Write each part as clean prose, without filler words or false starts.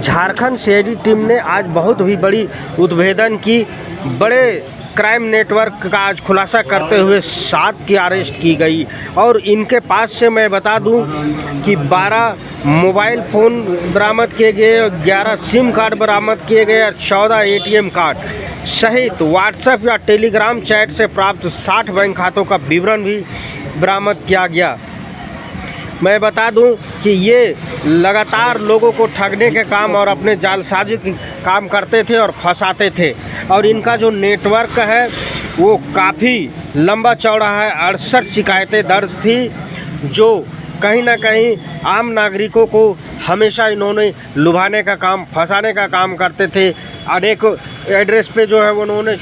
Jharkhand CID team ने आज बहुत ही बड़ी उद्भेदन की। बड़े क्राइम नेटवर्क का आज खुलासा करते हुए 7 की अरेस्ट की गई और इनके पास से मैं बता दूं कि 12 मोबाइल फ़ोन बरामद किए गए, 11 सिम कार्ड बरामद किए गए और 14 एटीएम कार्ड सहित व्हाट्सएप या टेलीग्राम चैट से प्राप्त 60 बैंक खातों का विवरण भी बरामद किया गया। मैं बता दूं कि ये लगातार लोगों को ठगने के काम और अपने जालसाजी के काम करते थे और फंसाते थे और इनका जो नेटवर्क है वो काफ़ी लंबा चौड़ा है। 68 शिकायतें दर्ज थी जो कहीं ना कहीं आम नागरिकों को हमेशा इन्होंने लुभाने का काम, फंसाने का काम करते थे। अनेक एड्रेस पे जो है उन्होंने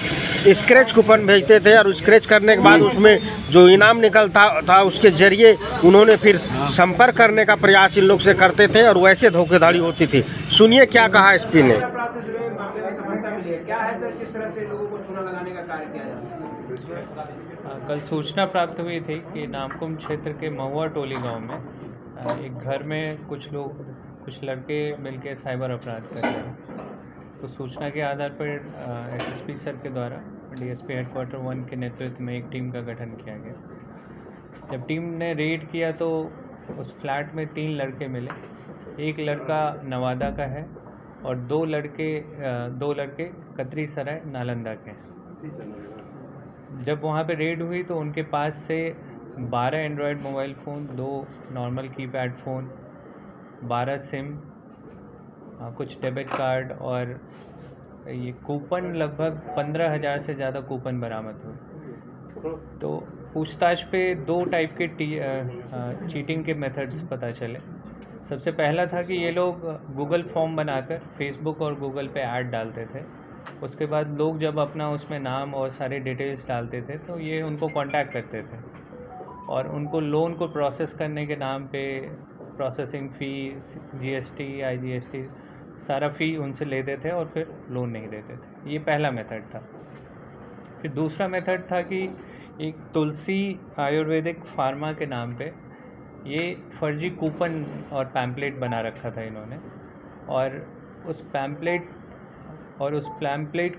स्क्रैच कूपन भेजते थे और स्क्रैच करने के बाद उसमें जो इनाम निकलता था उसके ज़रिए उन्होंने फिर संपर्क करने का प्रयास इन लोग से करते थे और वैसे धोखाधड़ी होती थी। सुनिए क्या कहा एसपी ने। क्या है सर, किस तरह से लोगों को चूना लगाने का कार्य किया जाता है? कल सूचना प्राप्त हुई थी कि नामकुम क्षेत्र के महुआ टोली गांव में एक घर में कुछ लड़के मिलकर साइबर अपराध कर रहे हैं। तो सूचना के आधार पर एसएसपी सर के द्वारा डीएसपी हेडक्वार्टर 1 के नेतृत्व में एक टीम का गठन किया गया। जब टीम ने रेड किया तो उस फ्लैट में 3 लड़के मिले। एक लड़का नवादा का है और दो लड़के कतरी सराय नालंदा के हैं। जब वहाँ पे रेड हुई तो उनके पास से 12 Android mobile phone, 2 normal keypad phone, 12 SIM, कुछ डेबिट कार्ड और ये कूपन, लगभग 15,000 से ज़्यादा कूपन बरामद हुए। तो पूछताछ पे 2 टाइप के चीटिंग के मेथड्स पता चले। सबसे पहला था कि ये लोग गूगल फॉर्म बनाकर फेसबुक और गूगल पे ऐड डालते थे। उसके बाद लोग जब अपना उसमें नाम और सारे डिटेल्स डालते थे तो ये उनको कांटेक्ट करते थे और उनको लोन को प्रोसेस करने के नाम पे प्रोसेसिंग फ़ी, जीएसटी, आईजीएसटी सारा फ़ी उनसे लेते थे और फिर लोन नहीं देते थे। ये पहला मेथड था। फिर दूसरा मेथड था कि एक तुलसी आयुर्वेदिक फार्मा के नाम पे ये फर्जी कूपन और पैम्पलेट बना रखा था इन्होंने और उस पैम्पलेट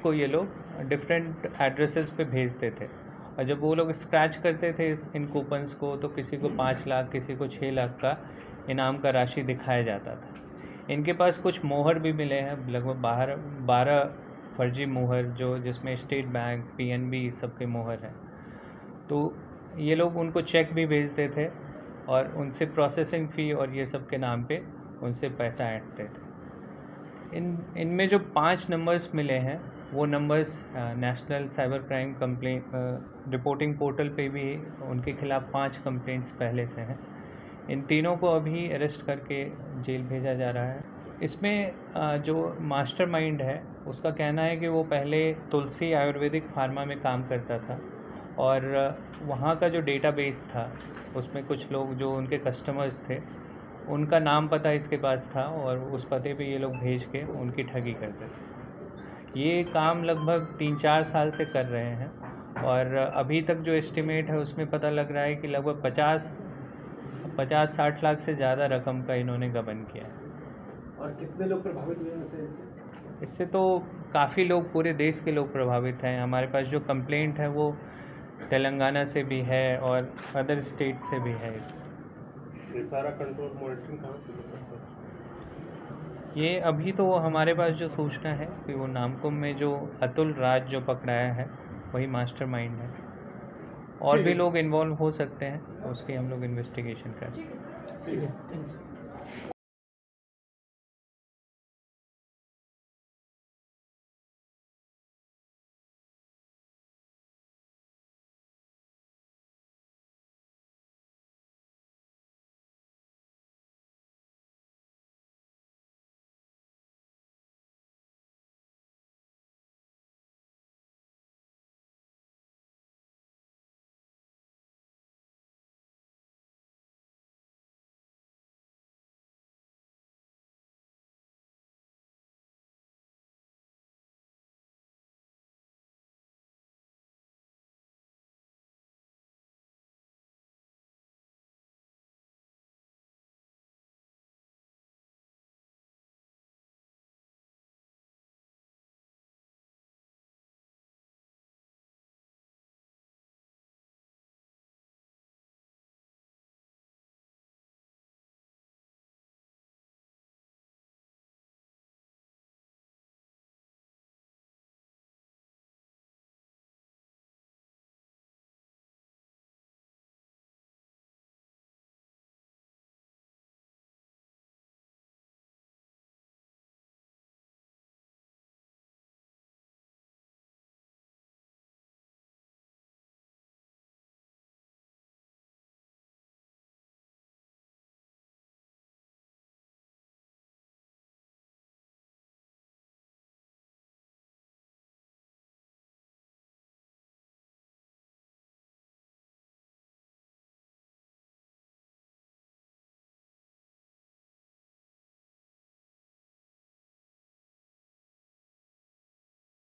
को ये लोग डिफरेंट एड्रेसेस पे भेजते थे और जब वो लोग स्क्रैच करते थे इन कूपन्स को तो किसी को 5 लाख, किसी को 6 लाख का इनाम का राशि दिखाया जाता था। इनके पास कुछ मोहर भी मिले हैं, लगभग 12 फर्जी मोहर जिसमें स्टेट बैंक, पीएनबी सबके मोहर हैं। तो ये लोग उनको चेक भी भेजते थे और उनसे प्रोसेसिंग फ़ी और ये सब के नाम पे उनसे पैसा ऐंठते थे। इनमें जो 5 नंबर्स मिले हैं वो numbers national cyber crime complaint reporting portal पे भी उनके खिलाफ़ 5 कंप्लेंट्स पहले से हैं। इन तीनों को अभी अरेस्ट करके जेल भेजा जा रहा है। इसमें जो मास्टरमाइंड है उसका कहना है कि वो पहले तुलसी आयुर्वेदिक फार्मा में काम करता था और वहाँ का जो डेटाबेस था उसमें कुछ लोग जो उनके कस्टमर्स थे उनका नाम पता इसके पास था और उस पते पे ये लोग भेज के उनकी ठगी करते थे। ये काम लगभग 3-4 साल से कर रहे हैं और अभी तक जो एस्टिमेट है उसमें पता लग रहा है कि लगभग 50-60 लाख से ज़्यादा रकम का इन्होंने गबन किया है। और कितने लोग प्रभावित हुए हैं इससे? तो काफ़ी लोग, पूरे देश के लोग प्रभावित हैं। हमारे पास जो कंप्लेंट है वो तेलंगाना से भी है और अदर स्टेट से भी है। इसमें ये सारा कंट्रोल मॉनिटरिंग कहाँ से होता है? ये अभी तो हमारे पास जो सूचना है कि वो नामकुम में जो अतुल राज जो पकड़ाया है वही मास्टरमाइंड है। और भी लोग इन्वॉल्व हो सकते हैं, उसकी हम लोग इन्वेस्टिगेशन करें।